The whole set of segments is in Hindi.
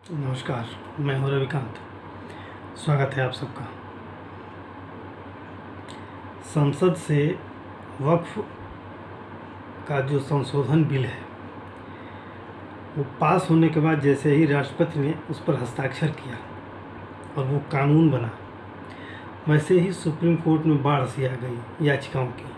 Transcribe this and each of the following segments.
नमस्कार, मैं हूं रविकांत। स्वागत है आप सबका। संसद से वक्फ का जो संशोधन बिल है वो पास होने के बाद जैसे ही राष्ट्रपति ने उस पर हस्ताक्षर किया और वो कानून बना, वैसे ही सुप्रीम कोर्ट में बाढ़ सी आ गई याचिकाओं की।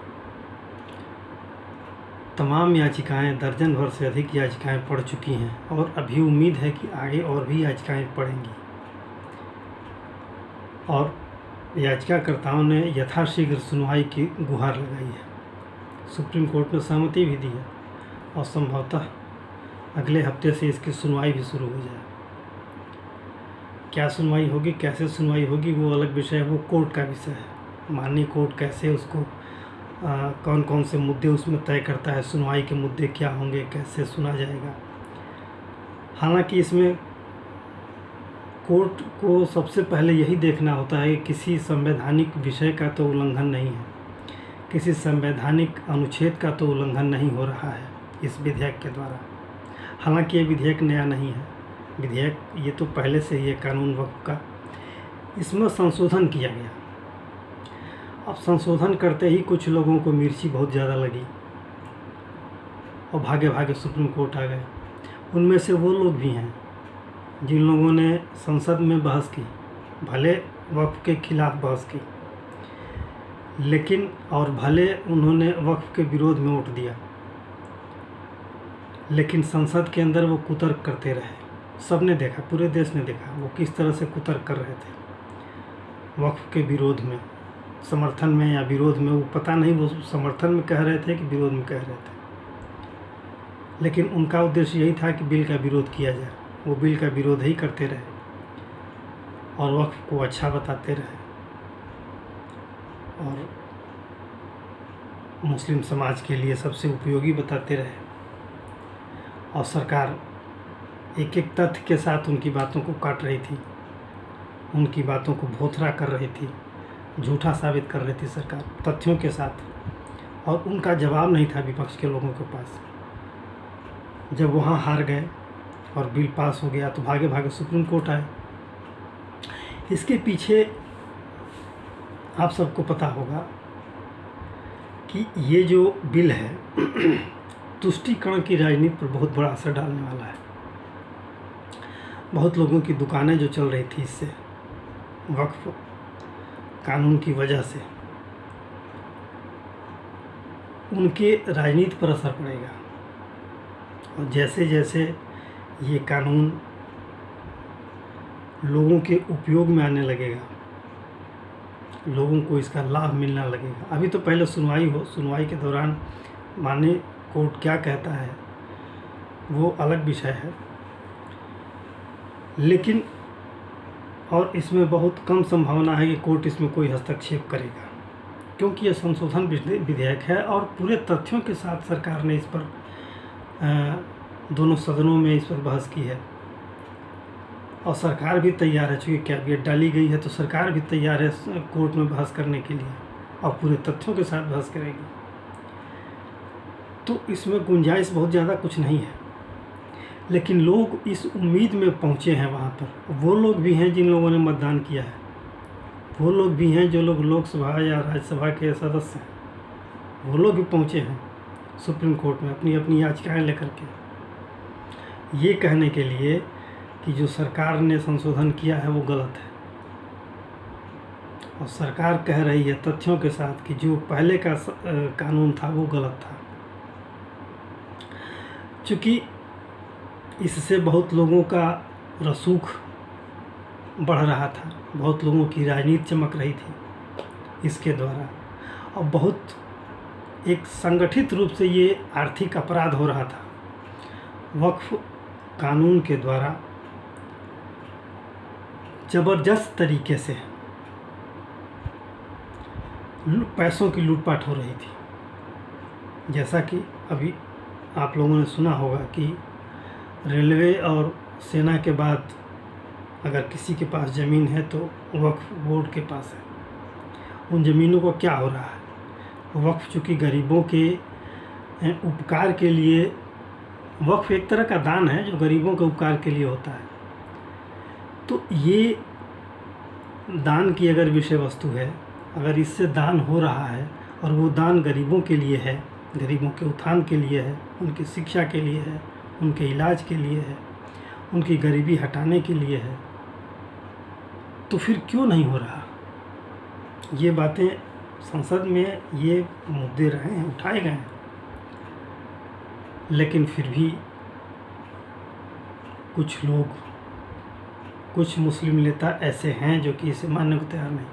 तमाम याचिकाएं, दर्जन भर से अधिक याचिकाएं पढ़ चुकी हैं और अभी उम्मीद है कि आगे और भी याचिकाएं पढ़ेंगी। और याचिकाकर्ताओं ने यथाशीघ्र सुनवाई की गुहार लगाई है। सुप्रीम कोर्ट ने सहमति भी दी है और संभवतः अगले हफ्ते से इसकी सुनवाई भी शुरू हो जाए। क्या सुनवाई होगी, कैसे सुनवाई होगी, वो अलग विषय है, वो कोर्ट का विषय है। माननीय कोर्ट कैसे उसको कौन कौन से मुद्दे उसमें तय करता है, सुनवाई के मुद्दे क्या होंगे, कैसे सुना जाएगा। हालांकि इसमें कोर्ट को सबसे पहले यही देखना होता है कि किसी संवैधानिक विषय का तो उल्लंघन नहीं है, किसी संवैधानिक अनुच्छेद का तो उल्लंघन नहीं हो रहा है इस विधेयक के द्वारा। हालांकि ये विधेयक नया नहीं है, विधेयक ये तो पहले से ही है कानून वक्फ का। इसमें संशोधन किया गया। अब संशोधन करते ही कुछ लोगों को मिर्ची बहुत ज़्यादा लगी और भागे भागे सुप्रीम कोर्ट आ गए। उनमें से वो लोग भी हैं जिन लोगों ने संसद में बहस की, भले वक्फ के खिलाफ बहस की, लेकिन और भले उन्होंने वक्फ के विरोध में वोट दिया, लेकिन संसद के अंदर वो कुतर्क करते रहे। सब ने देखा, पूरे देश ने देखा वो किस तरह से कुतर्क कर रहे थे वक्फ के विरोध में, समर्थन में या विरोध में। वो पता नहीं वो समर्थन में कह रहे थे कि विरोध में कह रहे थे, लेकिन उनका उद्देश्य यही था कि बिल का विरोध किया जाए। वो बिल का विरोध ही करते रहे और वक्फ को अच्छा बताते रहे और मुस्लिम समाज के लिए सबसे उपयोगी बताते रहे। और सरकार एक एक तथ्य के साथ उनकी बातों को काट रही थी, उनकी बातों को भोथरा कर रही थी, झूठा साबित कर रही थी सरकार तथ्यों के साथ। और उनका जवाब नहीं था विपक्ष के लोगों के पास। जब वहाँ हार गए और बिल पास हो गया तो भागे भागे सुप्रीम कोर्ट आए। इसके पीछे आप सबको पता होगा कि ये जो बिल है तुष्टीकरण की राजनीति पर बहुत बड़ा असर डालने वाला है। बहुत लोगों की दुकानें जो चल रही थी इससे, वक्फ कानून की वजह से, उनके राजनीति पर असर पड़ेगा। और जैसे जैसे ये कानून लोगों के उपयोग में आने लगेगा, लोगों को इसका लाभ मिलने लगेगा। अभी तो पहले सुनवाई हो, सुनवाई के दौरान माननीय कोर्ट क्या कहता है वो अलग विषय है, लेकिन और इसमें बहुत कम संभावना है कि कोर्ट इसमें कोई हस्तक्षेप करेगा, क्योंकि यह संशोधन विधेयक है और पूरे तथ्यों के साथ सरकार ने इस पर दोनों सदनों में इस पर बहस की है। और सरकार भी तैयार है, चूँकि कैबिनेट डाली गई है तो सरकार भी तैयार है कोर्ट में बहस करने के लिए और पूरे तथ्यों के साथ बहस करेगी। तो इसमें गुंजाइश बहुत ज़्यादा कुछ नहीं है, लेकिन लोग इस उम्मीद में पहुँचे हैं वहाँ पर। वो लोग भी हैं जिन लोगों ने मतदान किया है, वो लोग भी हैं जो लोग लोकसभा या राज्यसभा के सदस्य हैं, वो लोग भी पहुँचे हैं सुप्रीम कोर्ट में अपनी अपनी याचिकाएं लेकर के, ये कहने के लिए कि जो सरकार ने संशोधन किया है वो गलत है। और सरकार कह रही है तथ्यों के साथ कि जो पहले का कानून था वो गलत था। चूँकि इससे बहुत लोगों का रसूख बढ़ रहा था, बहुत लोगों की राजनीति चमक रही थी इसके द्वारा, और बहुत एक संगठित रूप से ये आर्थिक अपराध हो रहा था। वक्फ कानून के द्वारा ज़बरदस्त तरीके से पैसों की लूटपाट हो रही थी। जैसा कि अभी आप लोगों ने सुना होगा कि रेलवे और सेना के बाद अगर किसी के पास ज़मीन है तो वक्फ बोर्ड के पास है। उन ज़मीनों को क्या हो रहा है, वक्फ चूँकि गरीबों के उपकार के लिए, वक्फ एक तरह का दान है जो गरीबों के उपकार के लिए होता है। तो ये दान की अगर विषय वस्तु है, अगर इससे दान हो रहा है और वो दान गरीबों के लिए है, गरीबों के उत्थान के लिए है, उनकी शिक्षा के लिए है, उनके इलाज के लिए है, उनकी गरीबी हटाने के लिए है, तो फिर क्यों नहीं हो रहा? ये बातें संसद में, ये मुद्दे रहे हैं, उठाए गए हैं, लेकिन फिर भी कुछ लोग, कुछ मुस्लिम नेता ऐसे हैं जो कि इसे मानने को तैयार नहीं।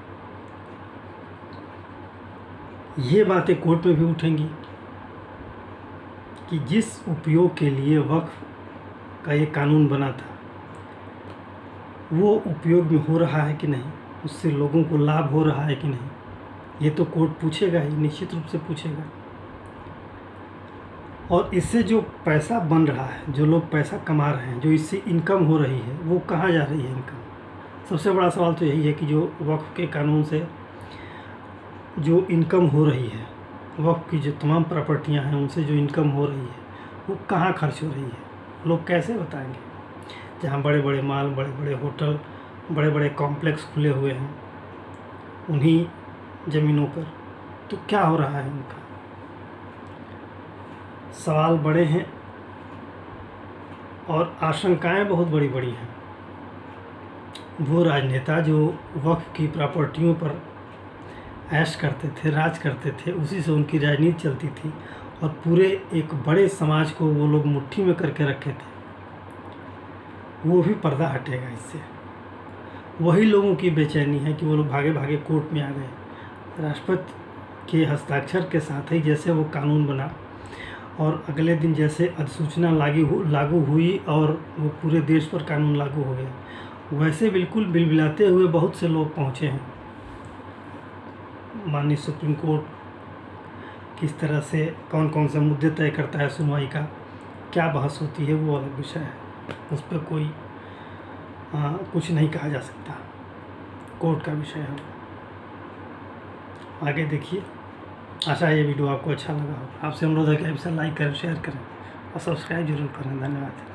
ये बातें कोर्ट में भी उठेंगी कि जिस उपयोग के लिए वक्फ का ये कानून बना था, वो उपयोग में हो रहा है कि नहीं, उससे लोगों को लाभ हो रहा है कि नहीं, ये तो कोर्ट पूछेगा ही, निश्चित रूप से पूछेगा। और इससे जो पैसा बन रहा है, जो लोग पैसा कमा रहे हैं, जो इससे इनकम हो रही है, वो कहाँ जा रही है इनकम? सबसे बड़ा सवाल तो यही है कि जो वक्फ के कानून से जो इनकम हो रही है, वक्फ की जो तमाम प्रॉपर्टियां हैं, उनसे जो इनकम हो रही है, वो कहाँ खर्च हो रही है? लोग कैसे बताएंगे? जहाँ बड़े बड़े मॉल, बड़े बड़े होटल, बड़े बड़े कॉम्प्लेक्स खुले हुए हैं, उन्हीं ज़मीनों पर, तो क्या हो रहा है उनका? सवाल बड़े हैं और आशंकाएं बहुत बड़ी बड़ी हैं। वो राजनेता जो वक्फ की प्रॉपर्टियों पर ऐश करते थे, राज करते थे, उसी से उनकी राजनीति चलती थी और पूरे एक बड़े समाज को वो लोग मुट्ठी में करके रखे थे, वो भी पर्दा हटेगा इससे। वही लोगों की बेचैनी है कि वो लोग भागे भागे कोर्ट में आ गए। राष्ट्रपति के हस्ताक्षर के साथ ही जैसे वो कानून बना और अगले दिन जैसे अधिसूचना लागू हुई और वो पूरे देश पर कानून लागू हो गया, वैसे बिल्कुल बिलबिलाते हुए बहुत से लोग पहुँचे हैं। माननीय सुप्रीम कोर्ट किस तरह से कौन कौन से मुद्दे तय करता है, सुनवाई का क्या बहस होती है, वो अलग विषय है, उस पर कोई कुछ नहीं कहा जा सकता, कोर्ट का विषय है। आगे देखिए। आशा है ये वीडियो आपको अच्छा लगा हो। आपसे अनुरोध है कि इसे लाइक करें, शेयर करें और सब्सक्राइब जरूर करें। धन्यवाद।